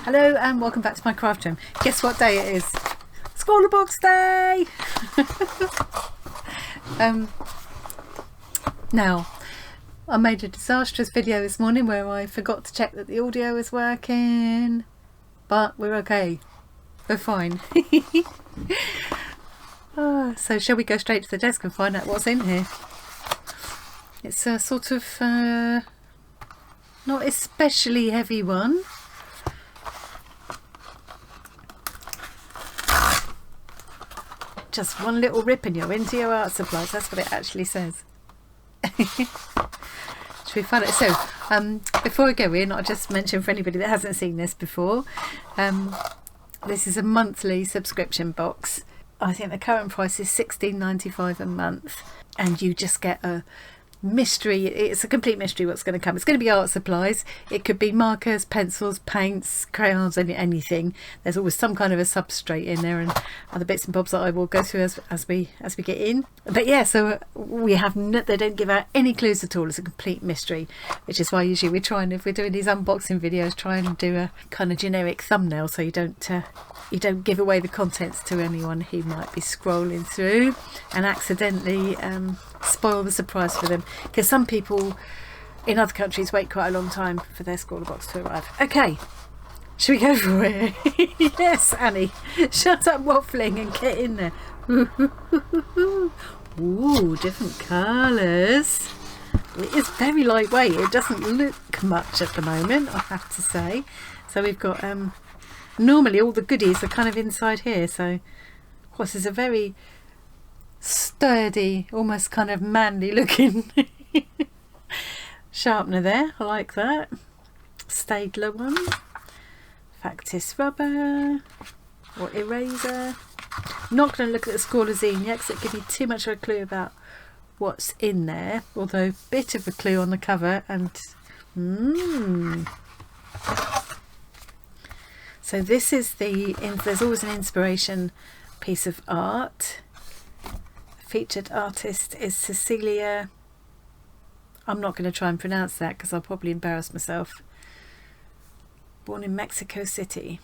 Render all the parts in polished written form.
Hello and welcome back to my craft room. Guess what day it is? Scrawlr box day! Now, I made a disastrous video this morning where I forgot to check that the audio is working, but we're okay. We're fine. So shall we go straight to the desk and find out what's in here? It's a sort of not especially heavy one. Just one little rip and you're into your art supplies. That's what it actually says. Should we find it? So before we go in, I'll just mention for anybody that hasn't seen this before, this is a monthly subscription box. I think the current price is £16.95 a month, and you just get a mystery. It's a complete mystery what's going to come. It's going to be art supplies. It could be markers, pencils, paints, crayons, anything. There's always some kind of a substrate in there and other bits and bobs that I will go through as we get in. But yeah, so we have they don't give out any clues at all. It's a complete mystery, which is why usually we try, and if we're doing these unboxing videos, try and do a kind of generic thumbnail so you don't give away the contents to anyone who might be scrolling through and accidentally spoil the surprise for them, because some people in other countries wait quite a long time for their Scrawlr box to arrive. Okay, should we go for it? Yes, Annie, shut up waffling and get in there. Ooh, different colours. It is very lightweight. It doesn't look much at the moment, I have to say. So we've got normally all the goodies are kind of inside here, so of course there's a very sturdy, almost kind of manly looking sharpener there. I like that. Staedtler one, Factis rubber or eraser. I'm not going to look at the Scrawlr zine yet because it gives me too much of a clue about what's in there, although a bit of a clue on the cover. And so this is there's always an inspiration piece of art. Featured artist is Cecilia. I'm not going to try and pronounce that because I'll probably embarrass myself. Born in Mexico City.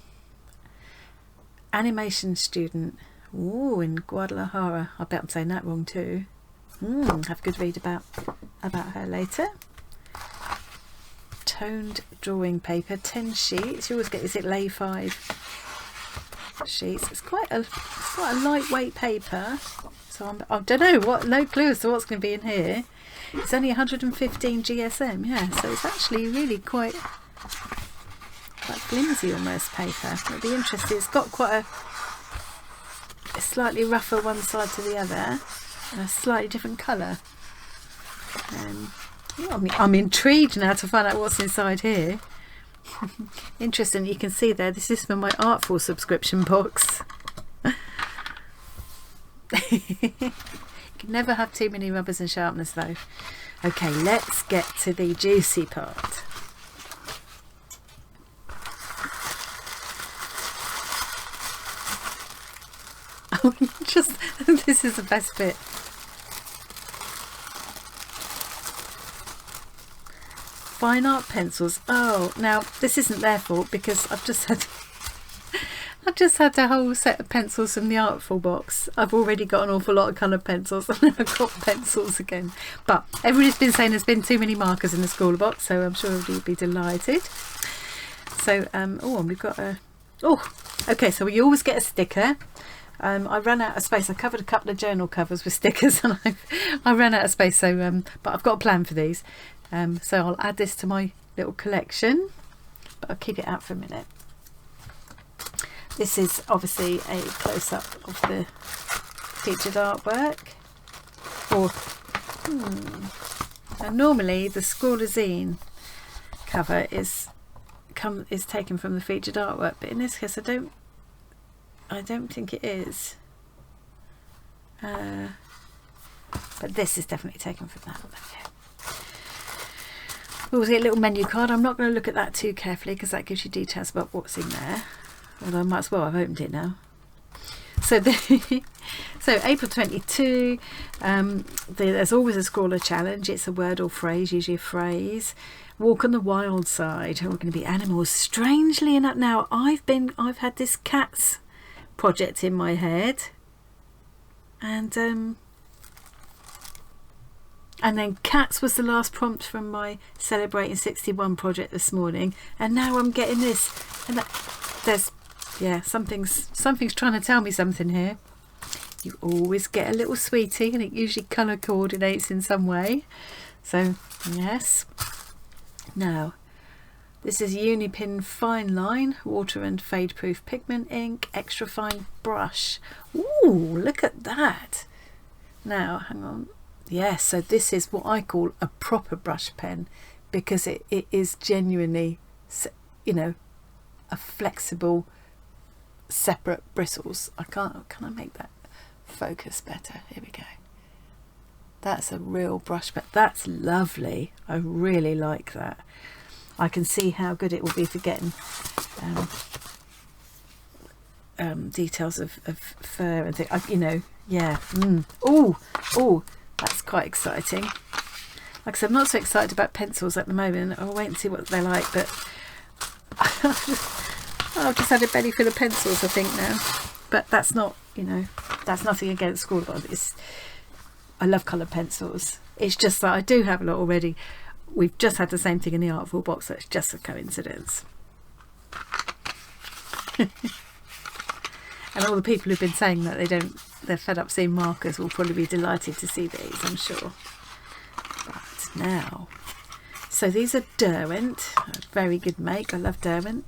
Animation student. Ooh, in Guadalajara. I bet I'm saying that wrong too. Have a good read about her later. Toned drawing paper, 10 sheets. You always get, is it lay 5 sheets? It's quite a lightweight paper. So I don't know no clue as to what's going to be in here. It's only 115 GSM, yeah, so it's actually really quite flimsy almost paper. It'll be interesting. It's got quite a slightly rougher one side to the other and a slightly different colour. I'm intrigued now to find out what's inside here. Interesting, you can see there, this is for my Artful subscription box. You can never have too many rubbers and sharpeners though. Okay, let's get to the juicy part. This is the best bit. Fine art pencils. Oh, now this isn't their fault because I've just had a whole set of pencils from the Artful box. I've already got an awful lot of coloured pencils and I've got pencils again. But everybody's been saying there's been too many markers in the Scrawlr box, so I'm sure everybody will be delighted. So, and we've got okay, so we always get a sticker. I ran out of space. I covered a couple of journal covers with stickers and I ran out of space, so but I've got a plan for these. So I'll add this to my little collection, but I'll keep it out for a minute. This is obviously a close-up of the featured artwork. And normally the Scrawlr zine cover is taken from the featured artwork, but in this case I don't think it is. But this is definitely taken from that. We'll get a little menu card. I'm not going to look at that too carefully because that gives you details about what's in there. Although I might as well, I've opened it now. So April 22, there's always a Scrawlr challenge. It's a word or phrase, usually a phrase. Walk on the wild side. We're going to be animals. Strangely enough, now I've had this cats project in my head, and then cats was the last prompt from my Celebrating 61 project this morning, and now I'm getting this, and something's trying to tell me something here. You always get a little sweetie, and it usually colour coordinates in some way. So yes. Now this is Unipin Fine Line Water and Fade Proof Pigment Ink Extra Fine Brush. Ooh, look at that. Now hang on. Yes, so this is what I call a proper brush pen, because it is genuinely, you know, a flexible separate bristles. Can I make that focus better? Here we go. That's a real brush pen. That's lovely. I really like that. I can see how good it will be for getting details of fur and things. You know, yeah. Oh, that's quite exciting. Like I said, I'm not so excited about pencils at the moment. I'll wait and see what they're like, but I've just had a belly full of pencils, I think, now. But that's not, you know, that's nothing against Scrawlr. I love coloured pencils. It's just that I do have a lot already. We've just had the same thing in the Artful box, so it's just a coincidence. And all the people who've been saying that they're fed up seeing markers will probably be delighted to see these, I'm sure. But now, so these are Derwent, a very good make. I love Derwent.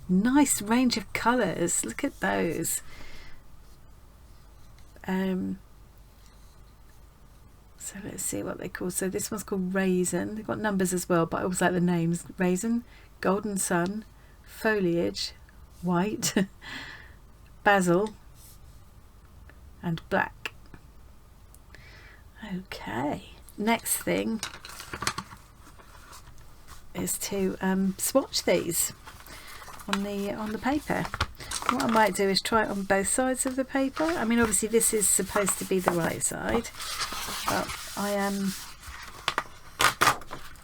Nice range of colours. Look at those. So let's see what they're called. So this one's called Raisin. They've got numbers as well, but I always like the names. Raisin, Golden Sun, Foliage, White, Basil, and Black. Okay, next thing is to swatch these on the paper. What I might do is try it on both sides of the paper. I mean, obviously this is supposed to be the right side, but I am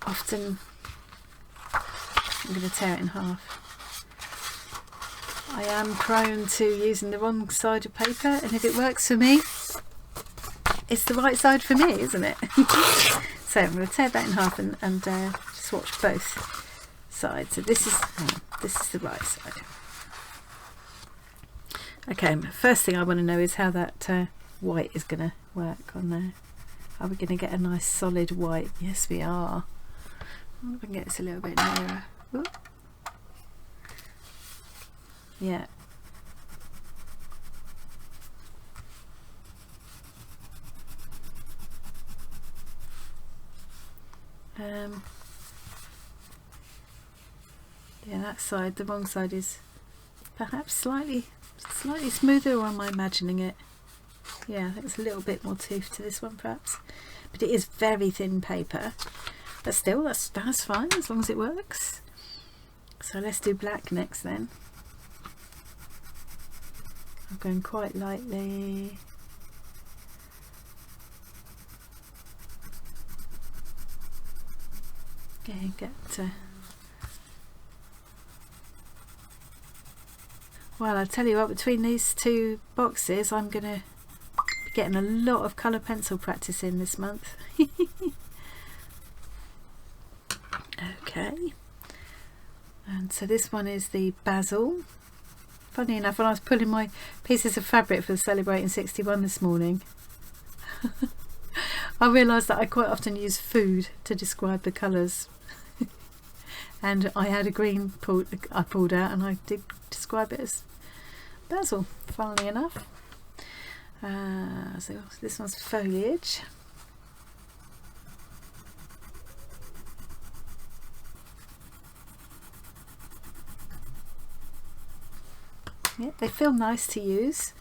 often, I'm going to tear it in half. I am prone to using the wrong side of paper, and if it works for me, it's the right side for me, isn't it? So I'm going to tear that in half and swatch both sides. So this is the right side. Okay, first thing I want to know is how that white is going to work on there. Are we going to get a nice solid white? Yes, we are. I wonder if I can get this a little bit nearer. Ooh. Yeah. Yeah, that side, the wrong side is perhaps slightly smoother, or am I imagining it? Yeah, I think it's a little bit more tooth to this one perhaps, but it is very thin paper, but still that's fine as long as it works. So let's do black next then. I'm going quite lightly. Okay, well, I'll tell you what, between these two boxes I'm going to be getting a lot of colour pencil practice in this month. Okay, and so this one is the Basil. Funny enough, when I was pulling my pieces of fabric for the Celebrating 61 this morning, I realised that I quite often use food to describe the colours. And I had a green I pulled out, and I did describe it as basil, funnily enough. So this one's Foliage. Yeah, they feel nice to use.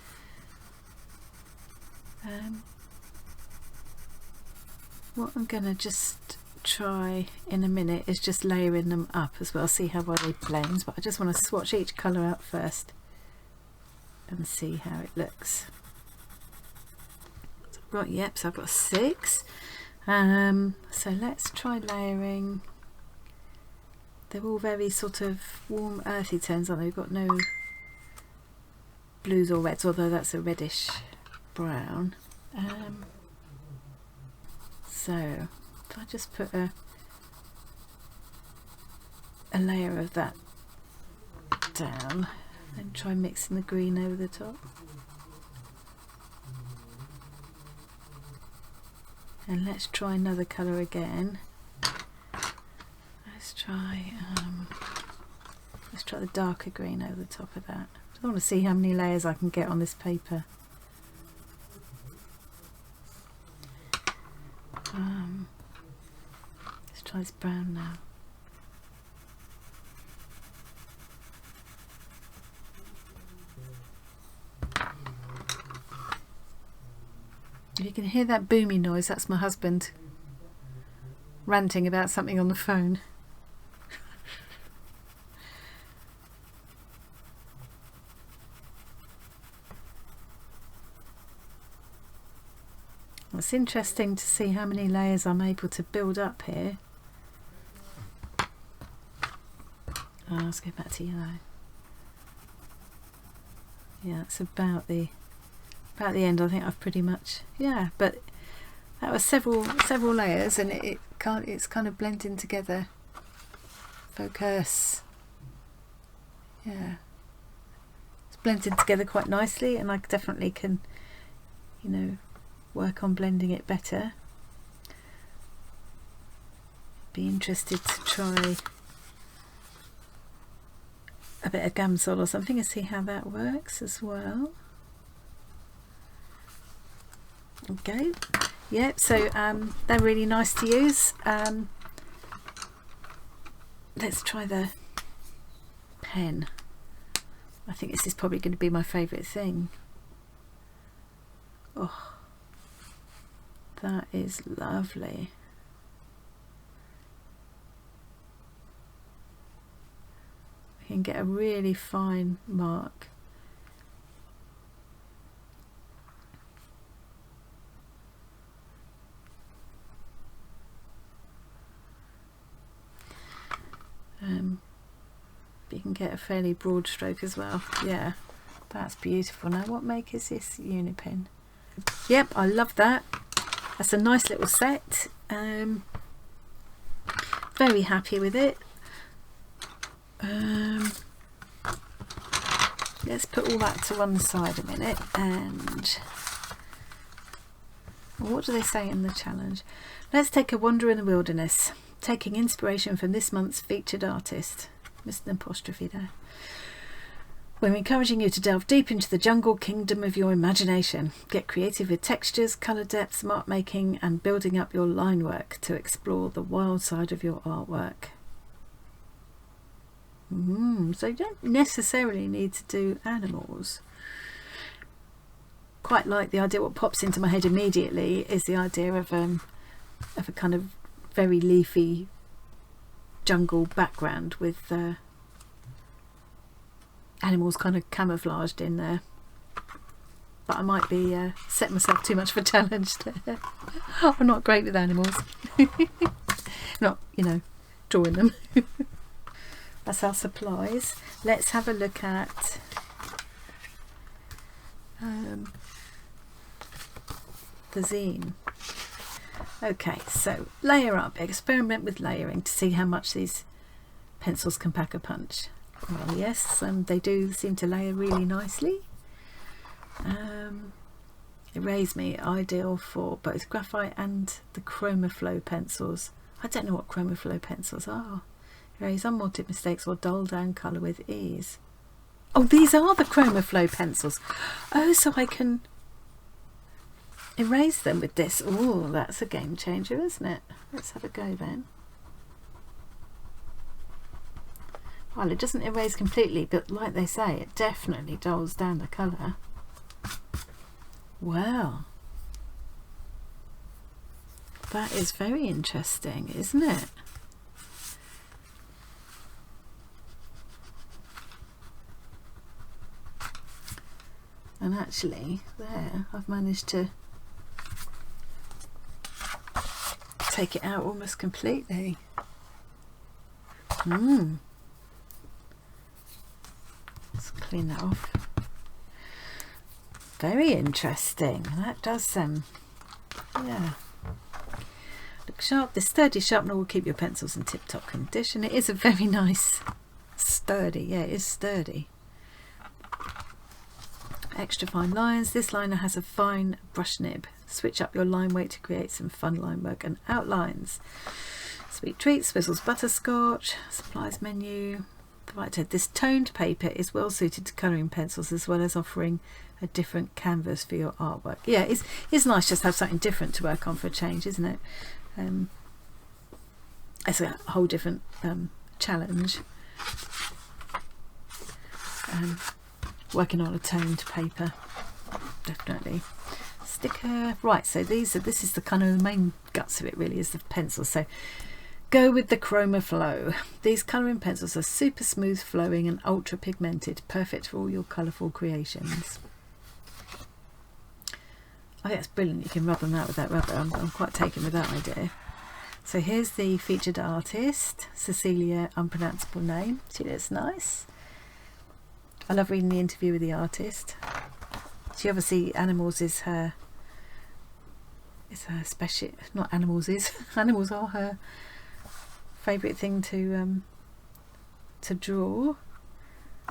What I'm going to just try in a minute is just layering them up as well, see how well they blend, but I just want to swatch each colour out first and see how it looks. Right, yep, so I've got 6. So let's try layering. They're all very sort of warm earthy tones, aren't they? We've got no blues or reds, although that's a reddish brown. So if I just put a layer of that down and try mixing the green over the top. And let's try another colour again. Let's try the darker green over the top of that. I want to see how many layers I can get on this paper. Let's try this brown now. If you can hear that boomy noise, that's my husband ranting about something on the phone. It's interesting to see how many layers I'm able to build up here. Let's go back to yellow. Yeah, it's about the end. I think I've pretty much, yeah, but that was several layers, and it's kind of blending together. Focus. Yeah, it's blended together quite nicely, and I definitely can, you know, work on blending it better. Be interested to try a bit of Gamsol or something and see how that works as well. Okay, yeah, so they're really nice to use. Let's try the pen. I think this is probably going to be my favourite thing. Oh, that is lovely. You can get a really fine mark. You can get a fairly broad stroke as well. Yeah, that's beautiful. Now, what make is this Unipin? Yep, I love that. That's a nice little set. Very happy with it. Let's put all that to one side a minute. And what do they say in the challenge? Let's take a wander in the wilderness, taking inspiration from this month's featured artist. Missed an apostrophe there. We're encouraging you to delve deep into the jungle kingdom of your imagination. Get creative with textures, colour depths, mark making, and building up your line work to explore the wild side of your artwork. So you don't necessarily need to do animals. Quite like the idea. What pops into my head immediately is the idea of a kind of very leafy jungle background with animals kind of camouflaged in there. But I might be setting myself too much of a challenge there. I'm not great with animals. Not, you know, drawing them. That's our supplies. Let's have a look at the zine. Okay, so layer up, experiment with layering to see how much these pencils can pack a punch. Well, yes, they do seem to layer really nicely. Erase Me, ideal for both graphite and the ChromaFlow pencils. I don't know what ChromaFlow pencils are. Erase unwanted mistakes or dull down colour with ease. Oh, these are the ChromaFlow pencils. Oh, so I can erase them with this. Oh, that's a game changer, isn't it? Let's have a go then. Well, it doesn't erase completely, but like they say, it definitely dulls down the colour. Well, that is very interesting, isn't it? And actually, there, I've managed to take it out almost completely. Let's clean that off. Very interesting. That does yeah, look sharp. This sturdy sharpener will keep your pencils in tip-top condition. It is a very nice sturdy, yeah, it is sturdy. Extra fine lines. This liner has a fine brush nib. Switch up your line weight to create some fun line work and outlines. Sweet treats, Swizzles butterscotch, supplies menu. Right, this toned paper is well suited to colouring pencils as well as offering a different canvas for your artwork. Yeah, it's nice just to have something different to work on for a change, isn't it? It's a whole different challenge. Working on a toned paper, definitely. Sticker. Right, so this is the kind of the main guts of it, really, is the pencil. So go with the Chroma Flow. These colouring pencils are super smooth flowing and ultra pigmented, perfect for all your colourful creations. I think that's brilliant. You can rub them out with that rubber. I'm quite taken with that idea. So here's the featured artist, Cecilia, unpronounceable name. See, that's nice. I love reading the interview with the artist. She obviously, animals is her special, not animals is, animals are her favourite thing to draw.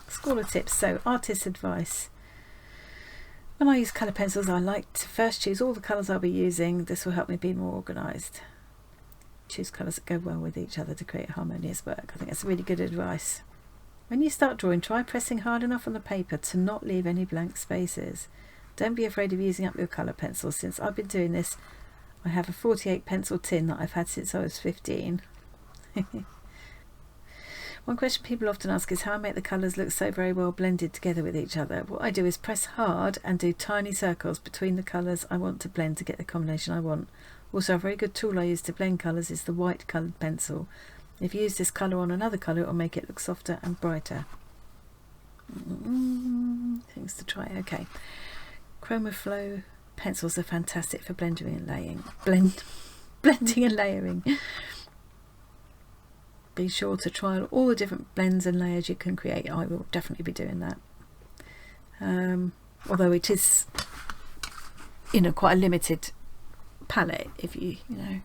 Scrawlr tips. So artist advice. When I use colour pencils, I like to first choose all the colours I'll be using. This will help me be more organised. Choose colours that go well with each other to create harmonious work. I think that's really good advice. When you start drawing, try pressing hard enough on the paper to not leave any blank spaces. Don't be afraid of using up your colour pencils. Since I've been doing this, I have a 48 pencil tin that I've had since I was 15. One question people often ask is how I make the colours look so very well blended together with each other. What I do is press hard and do tiny circles between the colours I want to blend to get the combination I want. Also, a very good tool I use to blend colours is the white coloured pencil. If you use this colour on another colour, it will make it look softer and brighter. Things to try. Okay. Chroma Flow pencils are fantastic for blending and layering. Blending and layering. Be sure to trial all the different blends and layers you can create. I will definitely be doing that. Although it is, quite a limited palette. If you know.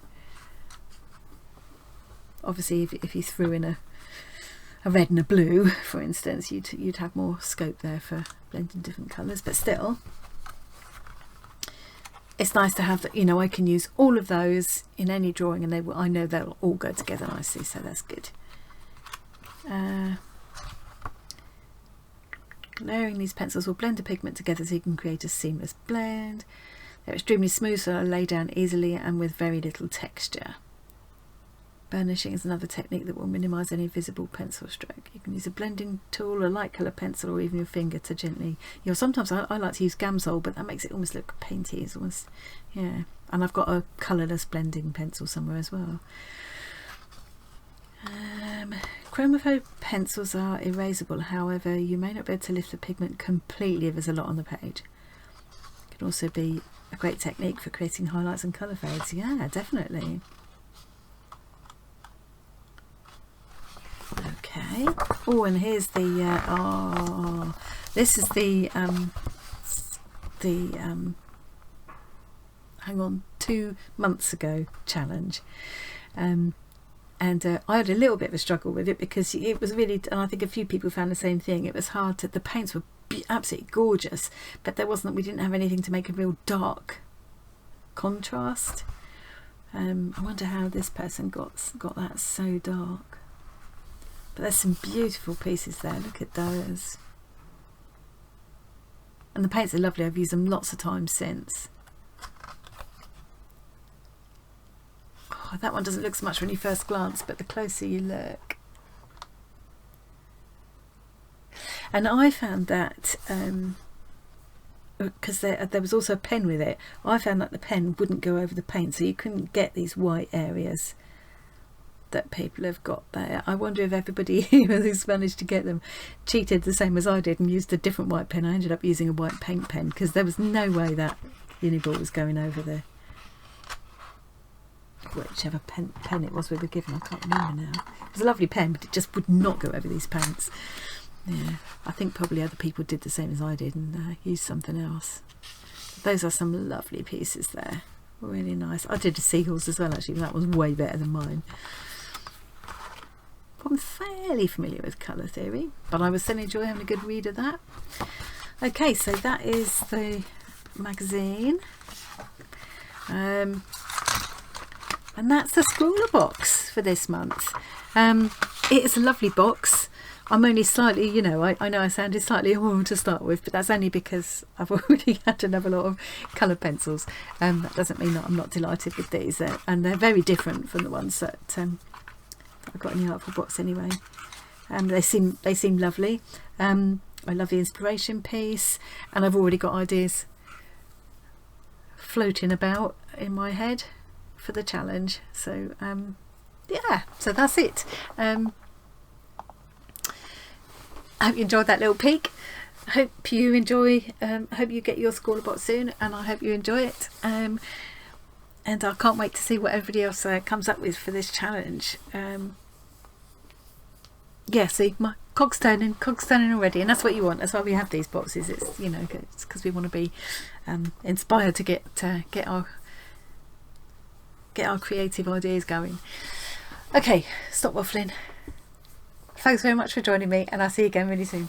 Obviously, if you threw in a red and a blue, for instance, you'd have more scope there for blending different colours. But still, it's nice to have that. I can use all of those in any drawing, and I know they'll all go together nicely. So that's good. Layering these pencils will blend the pigment together so you can create a seamless blend. They're extremely smooth, so they'll lay down easily and with very little texture. Burnishing is another technique that will minimise any visible pencil stroke. You can use a blending tool, a light colour pencil, or even your finger to gently. Sometimes I like to use Gamsol, but that makes it almost look painty. It's almost, yeah. And I've got a colourless blending pencil somewhere as well. Chroma Flow pencils are erasable. However, you may not be able to lift the pigment completely if there's a lot on the page. It can also be a great technique for creating highlights and colour fades. Yeah, definitely. Okay. Oh, and here's the this is the hang on, 2 months ago challenge, and I had a little bit of a struggle with it because it was really, and I think a few people found the same thing. It was hard to, the paints were absolutely gorgeous, but we didn't have anything to make a real dark contrast. I wonder how this person got that so dark. But there's some beautiful pieces there. Look at those. And the paints are lovely. I've used them lots of times since. Oh, that one doesn't look so much when you first glance, but the closer you look. And I found that, because there was also a pen with it, I found that the pen wouldn't go over the paint, so you couldn't get these white areas that people have got there. I wonder if everybody who's managed to get them cheated the same as I did and used a different white pen. I ended up using a white paint pen because there was no way that Uniball was going over there. whichever pen it was we were given. I can't remember now. It was a lovely pen, but it just would not go over these paints. Yeah, I think probably other people did the same as I did and used something else. But those are some lovely pieces there. Really nice. I did a seahorse as well, actually, but that was way better than mine. I'm fairly familiar with colour theory, but I was still enjoying having a good read of that. Okay, so that is the magazine. And that's the Scrawlr box for this month. It is a lovely box. I'm only slightly, you know, I know I sounded slightly to start with, but that's only because I've already had another lot of coloured pencils. That doesn't mean that I'm not delighted with these, and they're very different from the ones that I've got in the Artful box anyway. They seem lovely. I love the inspiration piece, and I've already got ideas floating about in my head for the challenge. So yeah, so that's it. I hope you enjoyed that little peek. I hope you enjoy, hope you get your Scrawlr box soon, and I hope you enjoy it. And I can't wait to see what everybody else comes up with for this challenge. Yeah, see, my cog's turning already, and that's what you want. That's why we have these boxes. It's, you know, it's because we want to be inspired to get our creative ideas going. Okay, stop waffling. Thanks very much for joining me, and I'll see you again really soon.